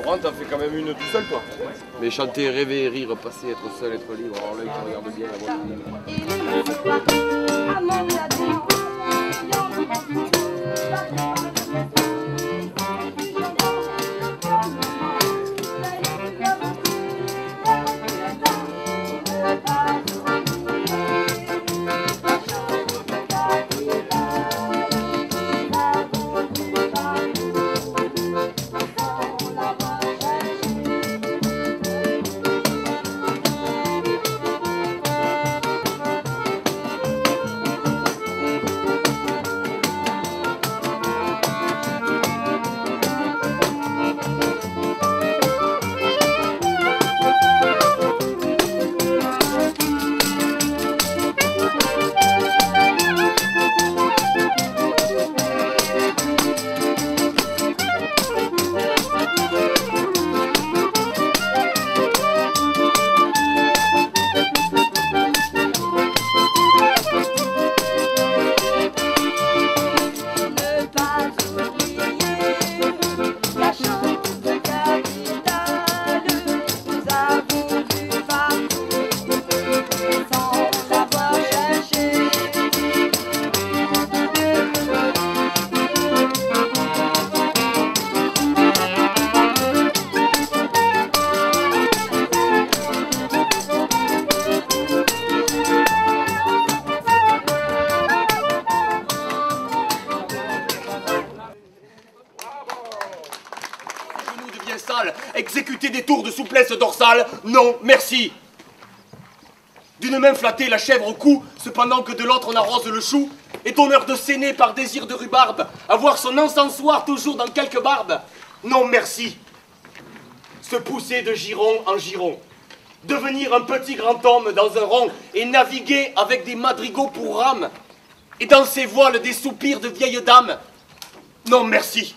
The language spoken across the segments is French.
Laurent, t'en fais quand même une tout seul, toi. Mais chanter, rêver, rire, passer, être seul, être libre, avoir l'œil qui regarde bien, avoir exécuter des tours de souplesse dorsale, non, merci. D'une main flatter la chèvre au cou, cependant que de l'autre on arrose le chou, est honneur de saigner par désir de rhubarbe, avoir son encensoir toujours dans quelque barbe, non, merci. Se pousser de giron en giron, devenir un petit grand homme dans un rond et naviguer avec des madrigaux pour rames, et dans ses voiles des soupirs de vieilles dames, non, merci.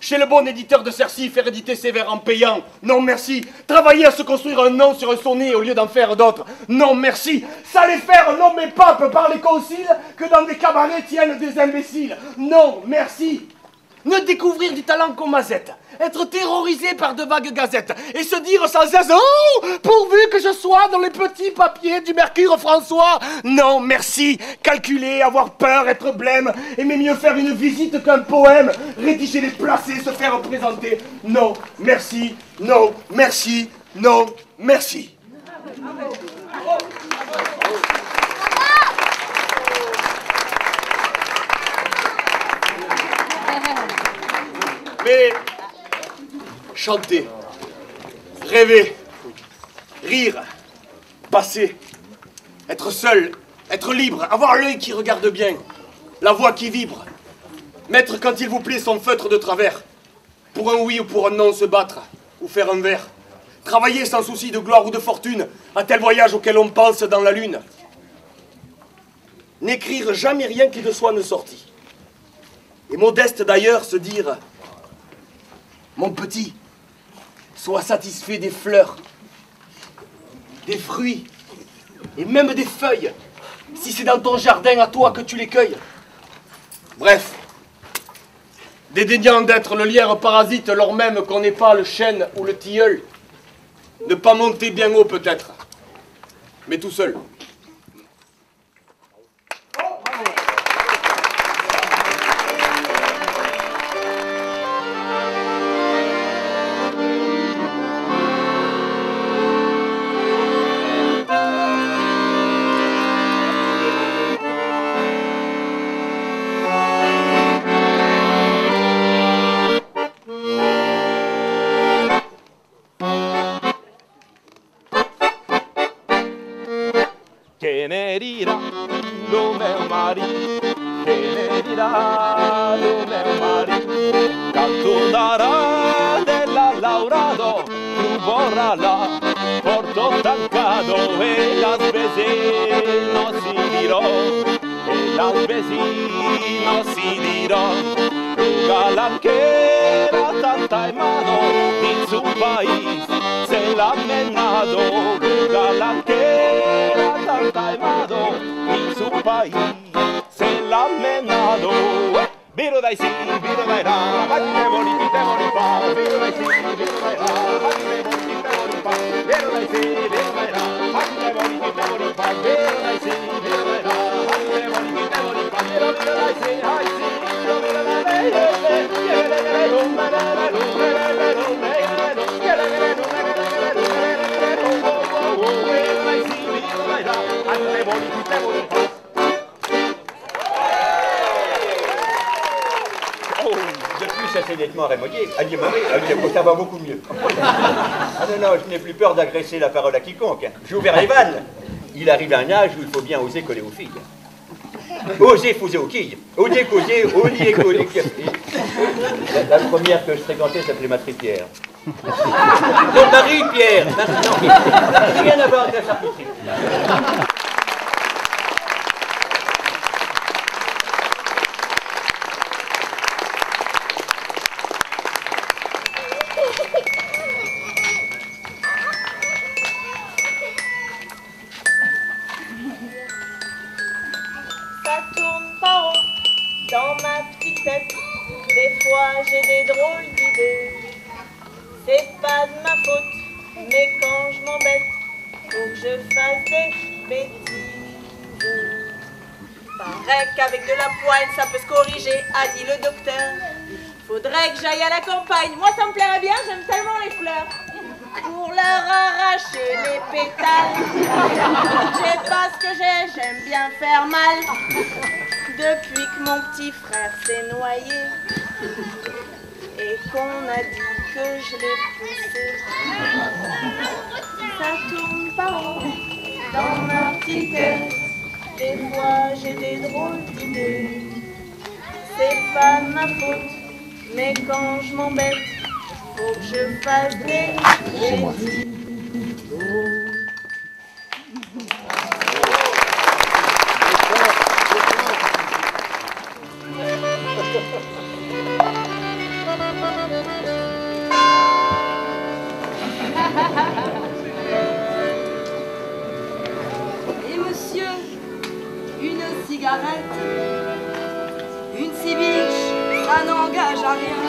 Chez le bon éditeur de Cercy, faire éditer ses vers en payant. Non, merci. Travailler à se construire un nom sur un sonnet au lieu d'en faire d'autres. Non, merci. Ça les faire nommer pape par les conciles que dans des cabarets tiennent des imbéciles. Non, merci. Ne découvrir du talent qu'aux mazettes. Être terrorisé par de vagues gazettes. Et se dire sans cesse, oh, pourvu que je sois dans les petits papiers du Mercure François. Non, merci. Calculer, avoir peur, être blême. Aimer mieux faire une visite qu'un poème. Rédiger les placés, se faire présenter. Non, merci. Non, merci. Non, merci. Mais chanter, rêver, rire, passer, être seul, être libre, avoir l'œil qui regarde bien, la voix qui vibre, mettre quand il vous plaît son feutre de travers, pour un oui ou pour un non se battre, ou faire un vers, travailler sans souci de gloire ou de fortune, à tel voyage auquel on pense dans la lune, n'écrire jamais rien qui de soi ne sortit, et modeste d'ailleurs se dire: mon petit, sois satisfait des fleurs, des fruits et même des feuilles, si c'est dans ton jardin à toi que tu les cueilles. Bref, dédaignant d'être le lierre parasite lors même qu'on n'est pas le chêne ou le tilleul, ne pas monter bien haut peut-être, mais tout seul. Que ne dirà lo meu marido, que ne dirà lo meu marido, canto dará della laurado, tu borrala, porto tancado, e las vecinos si dirò, e las vecinos si dirò, Rugalan que era tanta mano, en su país se la ha menado, Rugalan que era tanta mano, en su país se la ha menado. Viro dai sì, viro dai ra, ma te voli pa, viro dai sì. c'est nettement remodelé. Ça va beaucoup mieux. Ah non, non, je n'ai plus peur d'agresser la parole à quiconque. J'ai ouvert les vannes. Il arrive un âge où il faut bien oser coller aux filles. Oser fouser aux quilles. Oser causer, oser coller. La première que je fréquentais s'appelait Marie-Pierre. Non, Marie-Pierre. Non, rien à voir avec la charcuterie. Ça tourne pas rond dans ma petite tête. Des fois j'ai des drôles d'idées. C'est pas de ma faute, mais quand je m'embête, faut que je fasse des bêtises. Paraît qu'avec de la poigne ça peut se corriger, a dit le docteur. Faudrait que j'aille à la campagne. Moi ça me plairait bien, j'aime tellement les fleurs. Pour leur arracher les pétales. Je sais pas ce que j'aime bien faire mal. Depuis que mon petit frère s'est noyé et qu'on a dit que je l'ai poussé. Ça tourne pas rond dans ma petite tête. Des fois j'ai des drôles d'idées. C'est pas de ma faute, mais quand je m'embête, faut que je fasse des bêtises. Et monsieur, une cigarette, une cibiche, ça n'engage à rien.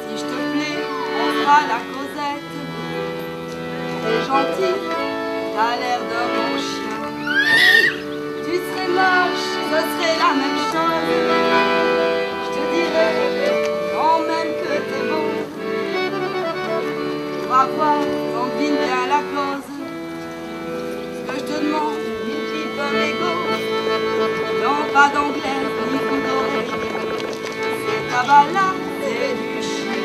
Si je te plais, on fera la causette. T'es gentil, t'as l'air d'un bon chien. Tu serais moche, ce serait la même chose. Je te dirais quand même que t'es beau. On va voir, combine bien la cause. Ce que je te demande, une pipe, un mégot. Non, pas d'anglais, ni d'oreille. C'est tabac-là, c'est du chien.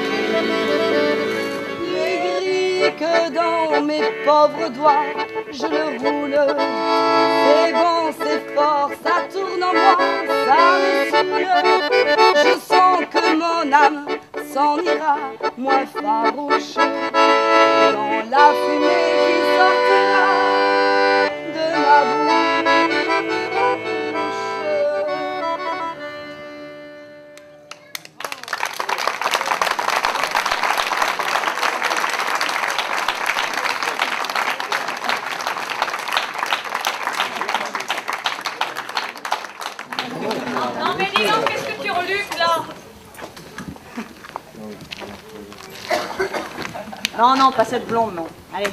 Les gris que dans mes pauvres doigts, je le roule. C'est bon, c'est fort, ça tourne en moi, ça me saoule. Je sens que mon âme s'en ira, moins farouche, dans la fumée qui sortira de ma bouche. Non mais dis donc, qu'est-ce que tu reluques là? Non, non, pas cette blonde, non. Allez.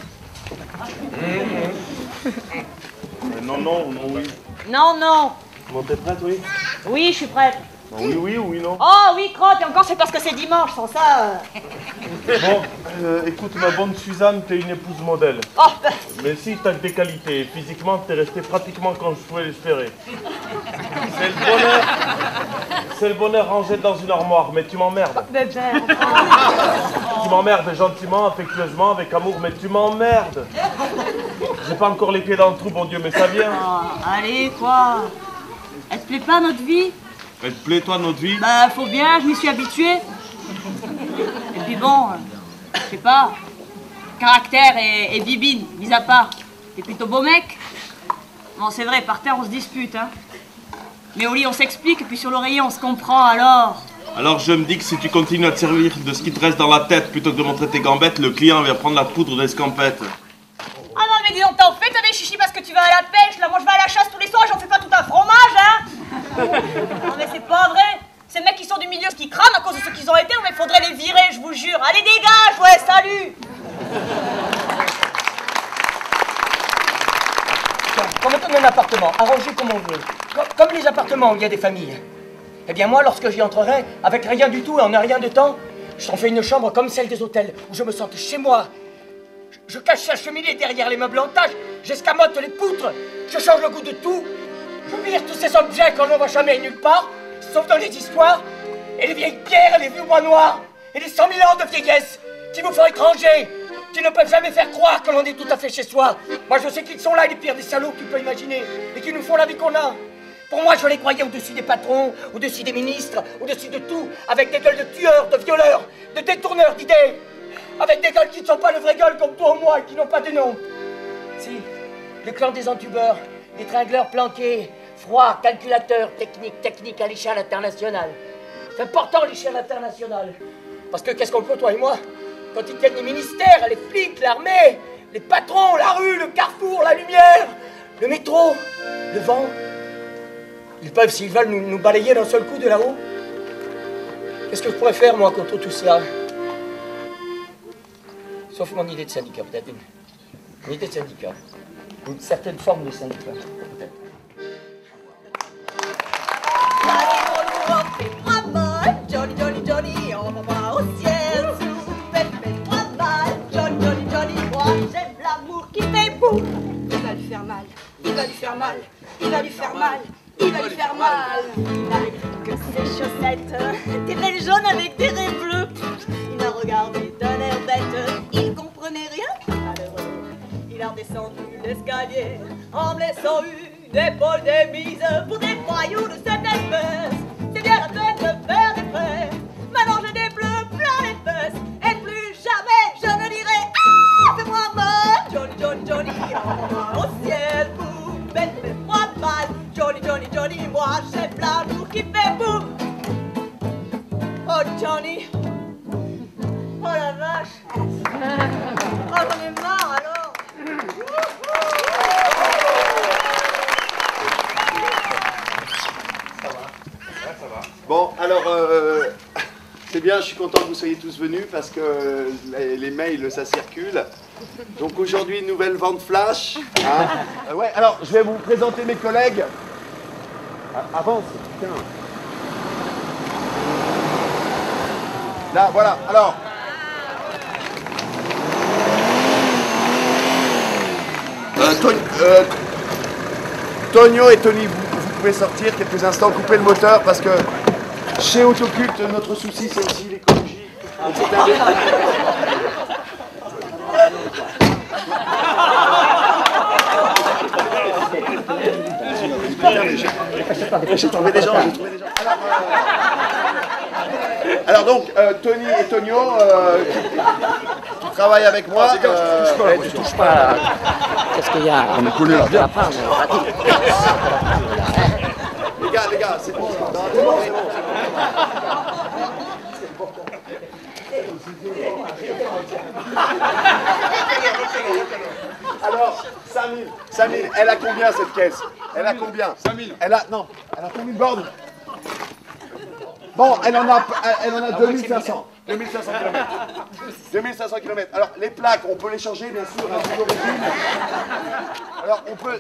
Non, non, non, oui. Non, non. Bon, t'es prête, oui? Oui, je suis prête. Oui, oui ou oui, non? Oh oui, crotte, et encore c'est parce que c'est dimanche, sans ça... Bon, écoute, ma bonne Suzanne, t'es une épouse modèle. Oh, ben... Mais si t'as que des qualités, physiquement, t'es restée pratiquement comme je pouvais l'espérer. C'est le bonheur rangé dans une armoire, mais tu m'emmerdes. Bébé. Tu m'emmerdes gentiment, affectueusement, avec amour, mais tu m'emmerdes. J'ai pas encore les pieds dans le trou, bon Dieu, mais ça vient. Oh, allez, quoi? Elle te plaît pas, notre vie? Elle te plaît, toi, notre vie? Bah, faut bien, je m'y suis habituée. Et puis bon, je sais pas, caractère et bibine, mis à part. T'es plutôt beau mec. Bon, c'est vrai, par terre, on se dispute, hein. Mais au lit, on s'explique, et puis sur l'oreiller, on se comprend, alors. Alors je me dis que si tu continues à te servir de ce qui te reste dans la tête plutôt que de montrer tes gambettes, le client va prendre la poudre d'escampette. Ah non, mais dis donc, t'en fais, t'as des chichis parce que tu vas à la pêche, là. Moi, je vais à la chasse tous les soirs, j'en fais pas tout un fromage, hein. Non, mais c'est pas vrai. Ces mecs qui sont du milieu, qui crânent à cause de ce qu'ils ont été, mais faudrait les virer, je vous jure. Allez, dégage, ouais, salut. Quand on me donne un appartement, arrangé comme on veut, comme les appartements où il y a des familles, eh bien moi, lorsque j'y entrerai, avec rien du tout et en un rien de temps, je t'en fais une chambre comme celle des hôtels, où je me sente chez moi. Je cache la cheminée derrière les meubles en tâche, j'escamote les poutres, je change le goût de tout, je vire tous ces objets qu'on ne voit jamais nulle part, sauf dans les histoires. et les vieilles pierres et les vieux bois noirs, et les 100 000 ans de vieillesse qui nous font étrangers, qui ne peuvent jamais faire croire que l'on est tout à fait chez soi. Moi, je sais qu'ils sont là, les pires des salauds que tu peux imaginer, et qui nous font la vie qu'on a. Pour moi, je les croyais au-dessus des patrons, au-dessus des ministres, au-dessus de tout, avec des gueules de tueurs, de violeurs, de détourneurs d'idées, avec des gueules qui ne sont pas de vraies gueules comme toi ou moi, et qui n'ont pas de nom. Si, le clan des entubeurs, des tringleurs planqués, froids, calculateurs, techniques à l'échelle internationale. C'est important l'échelle internationale. Parce que qu'est-ce qu'on peut, toi et moi, quand ils tiennent les ministères, les flics, l'armée, les patrons, la rue, le carrefour, la lumière, le métro, le vent. Ils peuvent, s'ils veulent, nous balayer d'un seul coup de là-haut. Qu'est-ce que je pourrais faire, moi, contre tout cela? Sauf mon idée de syndicat, peut-être une idée de syndicat. Une certaine forme de syndicat, peut-être. Johnny, Johnny, Johnny, on va au ciel sous fais-moi mal. Johnny, Johnny, Johnny, moi j'aime l'amour qui fait boum. Il va lui faire mal, il va lui faire mal, il va lui faire mal, il va lui faire mal. Il n'a que ses chaussettes, des belles jaunes avec des raies bleus. Il a regardé d'un air bête, il comprenait rien. Malheureux, il a descendu l'escalier en me laissant une épaule démise pour des voyous de cette espèce. C'est bien la peine de faire des frais. Maintenant j'ai des bleus plein les fesses. Et plus jamais je ne dirai ah, fais-moi mal. Johnny, Johnny, Johnny, envoie au ciel, boum, bête, fais-moi mal. Johnny, Johnny, Johnny, moi j'aime l'amour qui fait boum. Oh Johnny, oh la vache, oh j'en ai marre alors. Bon, alors, c'est bien, je suis content que vous soyez tous venus parce que les mails, ça circule. Donc aujourd'hui, nouvelle vente flash. Hein. Ouais, alors, je vais vous présenter mes collègues. Avance, putain. Là, voilà, alors. Tonio et Tony, vous pouvez sortir quelques instants, couper le moteur parce que chez Autoculte, notre souci c'est aussi l'écologie. Donc c'est un J'ai trouvé des gens, Alors donc, Tony et Tonio qui travaillent avec moi. Tu touches pas. Qu'est-ce qu'il y a? On est collés là. Les gars, c'est bon. C'est bon. Alors, 5 000, elle a combien cette caisse? Elle a combien? 5 000. Elle a combien de bornes? Bon, elle en a 2500. 2500 km. 2500 km. Alors, les plaques, on peut les changer, bien sûr, à tout origine. Alors, on peut...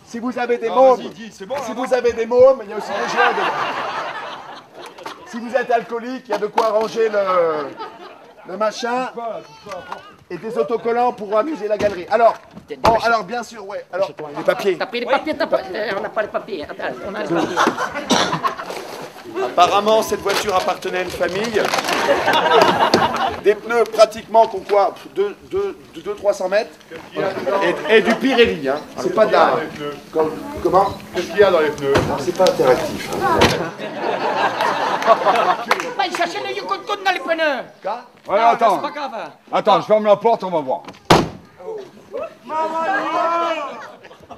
Si vous avez des mômes, vous avez des mômes, il y a aussi des jouets dedans. Si vous êtes alcoolique, il y a de quoi arranger le machin. Et des autocollants pour amuser la galerie. Alors, bon, alors bien sûr, ouais. Alors, les papiers. T'as pris les papiers, on n'a pas les papiers. Attends, on a les papiers. Apparemment, cette voiture appartenait à une famille. Des pneus pratiquement qu'on quoi, 200-300 mètres. Et du Pirelli, hein. C'est pas de la... Comment? Qu'est-ce qu'il y a dans les pneus? C'est pas interactif. Il cherchait le yukon dans les pneus. Ouais, attends. C'est pas grave. Attends, je ferme la porte, on va voir.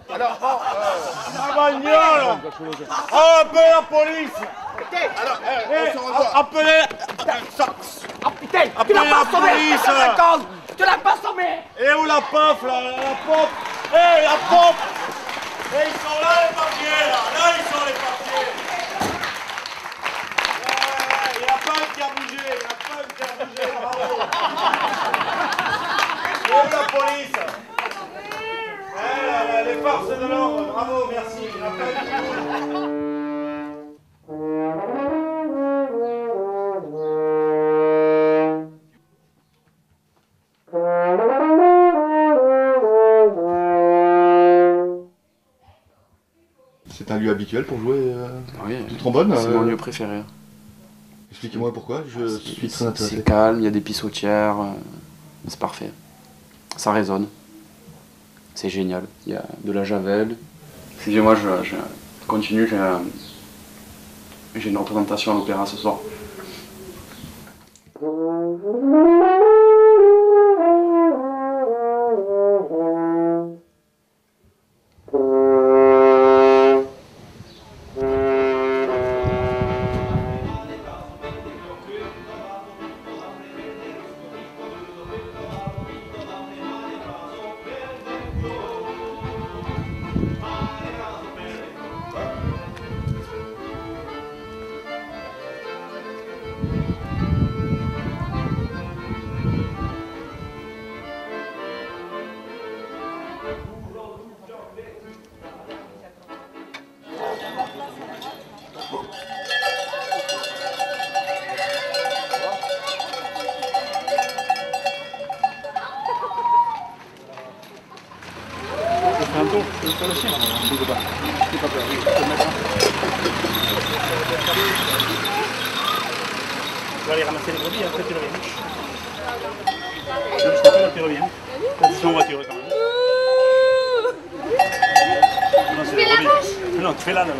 Alors, La bagnole. Oh, appelez la police. alors, on se revoit. Appelez... Ah putain, tu Appelez l'as la pas sommé. police. Tu l'as pas sommé. Et où la PAF, là? La pompe. Hé, la pompe. Et ils sont là, les papiers, là. Là, ils sont les papiers. Il y a pas un qui a bougé. Bravo. Et où la police? Les forces de l'ordre. Bravo, merci. Il y en a pas du tout. C'est un lieu habituel pour jouer Oui, du trombone. c'est mon lieu préféré. Expliquez-moi pourquoi, je suis très intéressé. C'est calme, il y a des pissotières, c'est parfait. Ça résonne. C'est génial. Il y a de la javel. Excusez-moi, je continue, j'ai une représentation à l'opéra ce soir. Tu vas aller ramasser les brebis et après tu reviens. Juste après, tu reviens. Attention en voiture quand même. Non, c'est les brebis. Non, tu fais là, là.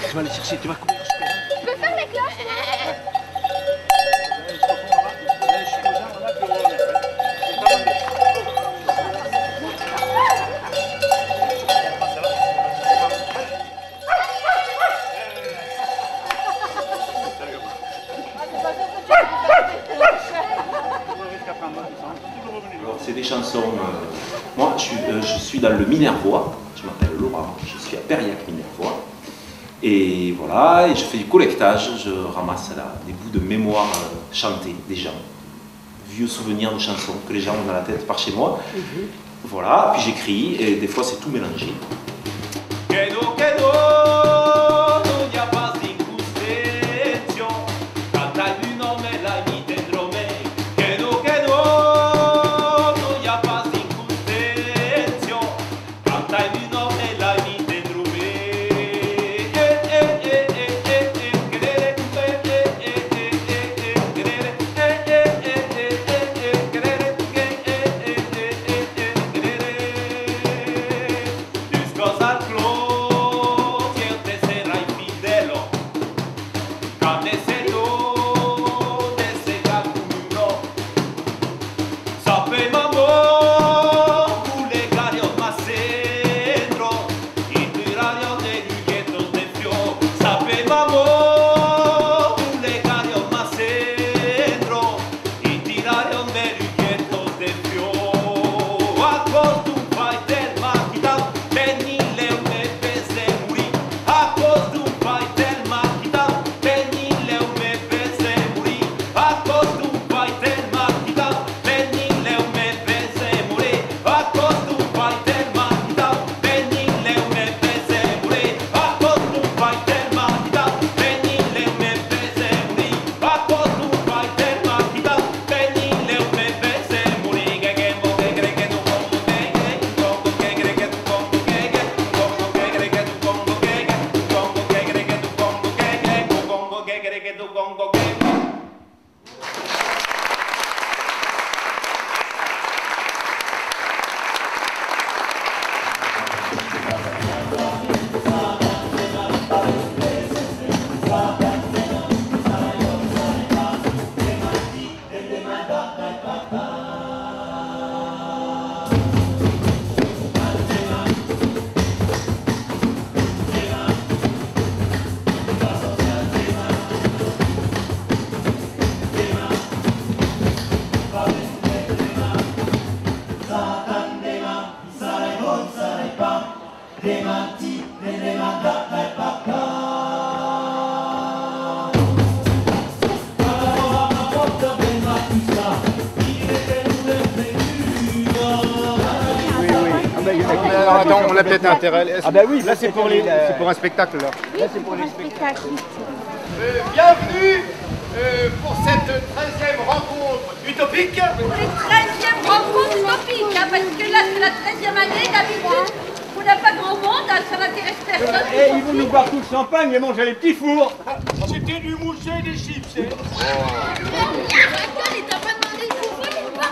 Tu vas aller chercher, tu vas courir. Je peux faire les cloches? Alors c'est des chansons, moi je suis dans le Minervois, je m'appelle Laurent, je suis à Périac-Minervois. Et voilà, et je fais du collectage, je ramasse là, des bouts de mémoire chantées des gens, vieux souvenirs de chansons que les gens ont dans la tête par chez moi. Voilà, puis j'écris, et des fois c'est tout mélangé. Attends, on a peut-être intérêt. Ah bah oui, là c'est pour un spectacle là. Là c'est pour les spectacles. Bienvenue pour cette 13e rencontre utopique. Pour les 13e rencontres utopiques, hein, parce que là c'est la 13e année, d'habitude on n'a pas grand monde, hein, ça n'intéresse personne. Et ils vont nous boire tout le champagne et manger les petits fours. C'était du mouché et des chips. Il t'a pas demandé de vous voler ou pas?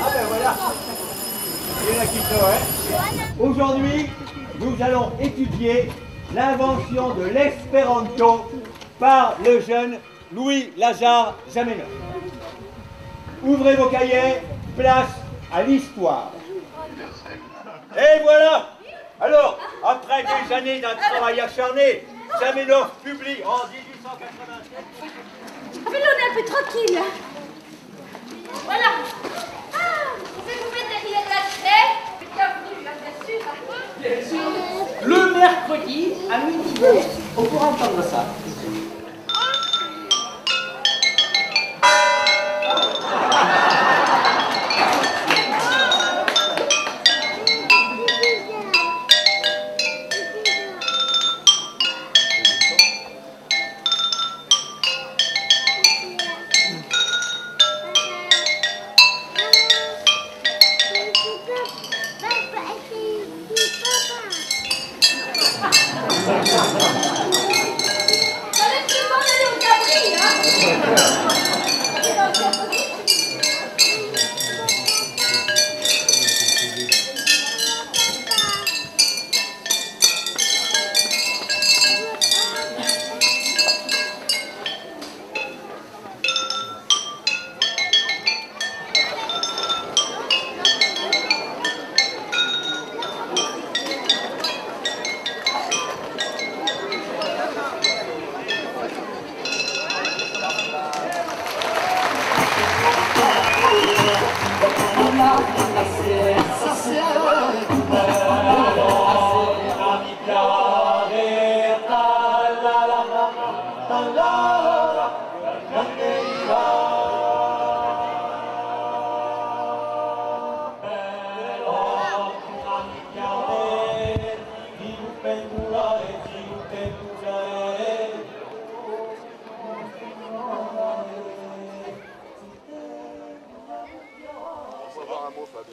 Ah ben voilà. Il y en a qui sont, hein. Aujourd'hui, nous allons étudier l'invention de l'espéranto par le jeune Louis-Lazare Zamenhof. Ouvrez vos cahiers, place à l'histoire. Et voilà. Alors, après des années d'un travail acharné, Zamenhof publie en 1887... Ah mais là on est un peu tranquille. Voilà. Ah, vous pouvez vous mettre derrière la chaise. Bienvenue, bien sûr. Le mercredi à midi. On pourra entendre ça.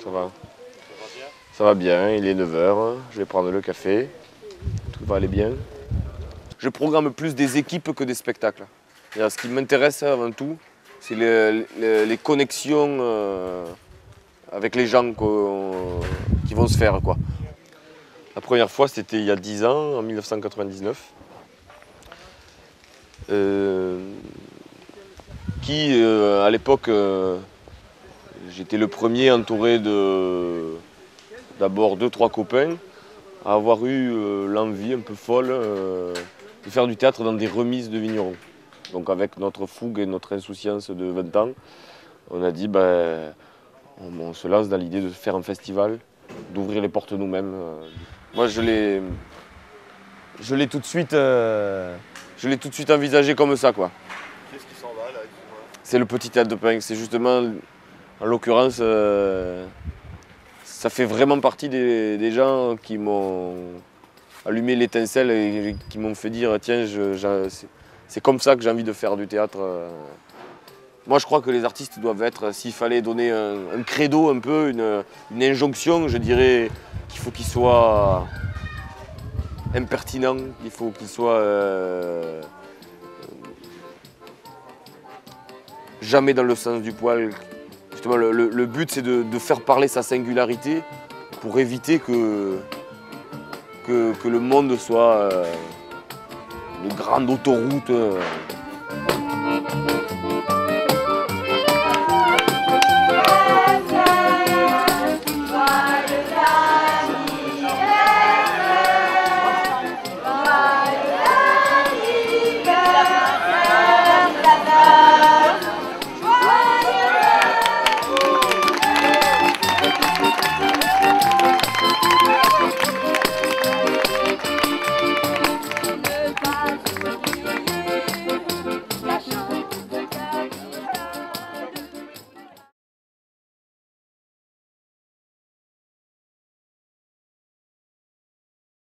Ça va. Ça va bien, il est 9h, je vais prendre le café, tout va aller bien. Je programme plus des équipes que des spectacles. Et ce qui m'intéresse avant tout, c'est les connexions avec les gens qui vont se faire, quoi. La première fois, c'était il y a 10 ans, en 1999. À l'époque, j'étais le premier entouré d'abord 2-3 copains à avoir eu l'envie un peu folle de faire du théâtre dans des remises de vignerons. Donc avec notre fougue et notre insouciance de 20 ans, on a dit on se lance dans l'idée de faire un festival, d'ouvrir les portes nous-mêmes. Moi je l'ai tout de suite envisagé comme ça, quoi. Qu'est-ce qui s'en va là? C'est le petit théâtre de Peng, c'est justement, en l'occurrence, ça fait vraiment partie des gens qui m'ont allumé l'étincelle et qui m'ont fait dire tiens, c'est comme ça que j'ai envie de faire du théâtre. Moi je crois que les artistes doivent être, s'il fallait donner un credo un peu, une injonction, je dirais qu'il faut qu'ils soient impertinents, il faut qu'ils soient jamais dans le sens du poil. Justement, le but, c'est de faire parler sa singularité pour éviter que le monde soit une grande autoroute.